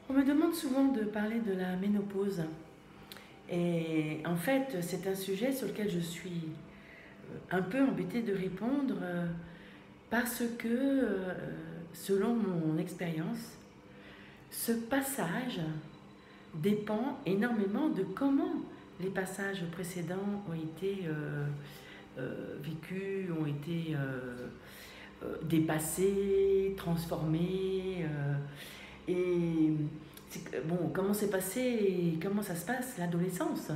On me demande souvent de parler de la ménopause. Et en fait, c'est un sujet sur lequel je suis un peu embêtée de répondre parce que, selon mon expérience, ce passage dépend énormément de comment les passages précédents ont été vécus, ont été dépassés, transformés. Et bon, comment s'est passé et comment ça se passe l'adolescence?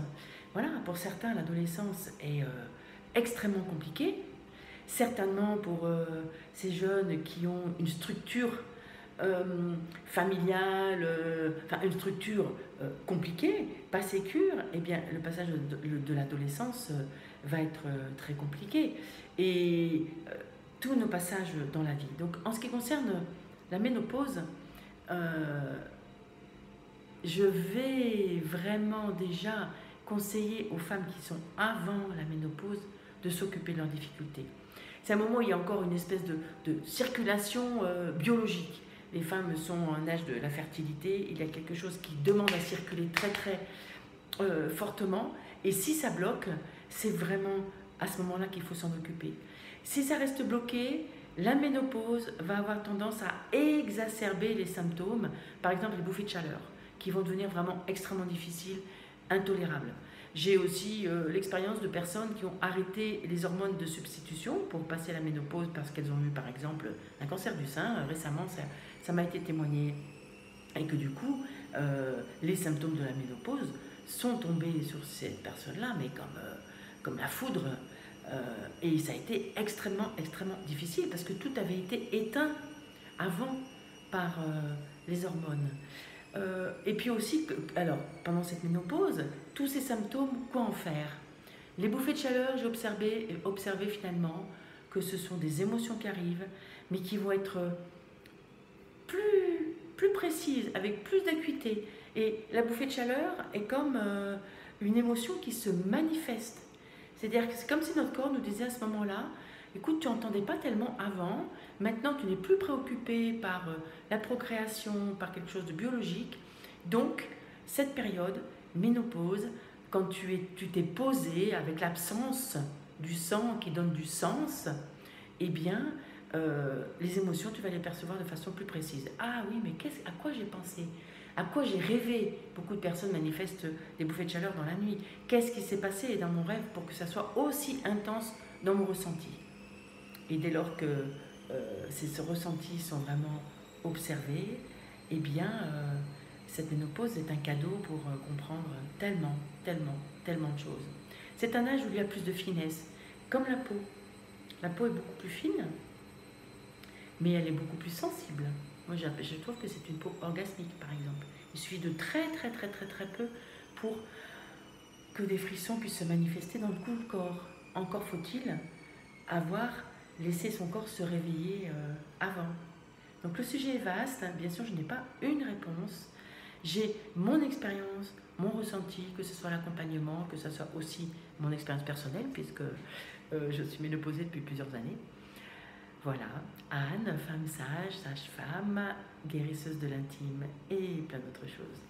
Voilà, pour certains, l'adolescence est extrêmement compliquée. Certainement pour ces jeunes qui ont une structure euh, familiale, enfin une structure compliquée, pas sécure, eh bien le passage de l'adolescence va être très compliqué. Et tous nos passages dans la vie. Donc en ce qui concerne la ménopause, euh, je vais vraiment déjà conseiller aux femmes qui sont avant la ménopause de s'occuper de leurs difficultés. C'est un moment où il y a encore une espèce de circulation biologique. Les femmes sont en âge de la fertilité, il y a quelque chose qui demande à circuler très très fortement. Et si ça bloque, c'est vraiment à ce moment-là qu'il faut s'en occuper. Si ça reste bloqué, la ménopause va avoir tendance à exacerber les symptômes, par exemple les bouffées de chaleur, qui vont devenir vraiment extrêmement difficiles, intolérables. J'ai aussi l'expérience de personnes qui ont arrêté les hormones de substitution pour passer à la ménopause parce qu'elles ont eu par exemple un cancer du sein. Récemment, ça m'a été témoigné. Et que du coup, les symptômes de la ménopause sont tombés sur cette personne-là, mais comme la foudre. Et ça a été extrêmement, extrêmement difficile parce que tout avait été éteint avant par les hormones. Et puis aussi, alors, pendant cette ménopause, tous ces symptômes, quoi en faire? Les bouffées de chaleur, j'ai observé finalement que ce sont des émotions qui arrivent, mais qui vont être plus précises, avec plus d'acuité. Et la bouffée de chaleur est comme une émotion qui se manifeste. C'est-à-dire que c'est comme si notre corps nous disait à ce moment-là, écoute, tu n'entendais pas tellement avant, maintenant tu n'es plus préoccupé par la procréation, par quelque chose de biologique. Donc, cette période, ménopause, quand tu t'es posé avec l'absence du sang qui donne du sens, eh bien, les émotions, tu vas les percevoir de façon plus précise. Ah oui, mais à quoi j'ai pensé? À quoi j'ai rêvé? Beaucoup de personnes manifestent des bouffées de chaleur dans la nuit. Qu'est-ce qui s'est passé dans mon rêve pour que ça soit aussi intense dans mon ressenti? Et dès lors que ces ressentis sont vraiment observés, eh bien, cette ménopause est un cadeau pour comprendre tellement, tellement, tellement de choses. C'est un âge où il y a plus de finesse, comme la peau. La peau est beaucoup plus fine, mais elle est beaucoup plus sensible. Moi, je trouve que c'est une peau orgasmique, par exemple. Il suffit de très, très, très, très, très peu pour que des frissons puissent se manifester dans tout le corps. Encore faut-il avoir laissé son corps se réveiller avant. Donc le sujet est vaste. Bien sûr, je n'ai pas une réponse. J'ai mon expérience, mon ressenti, que ce soit l'accompagnement, que ce soit aussi mon expérience personnelle, puisque je suis ménopausée depuis plusieurs années. Voilà, Anne, femme sage, sage-femme, guérisseuse de l'intime et plein d'autres choses.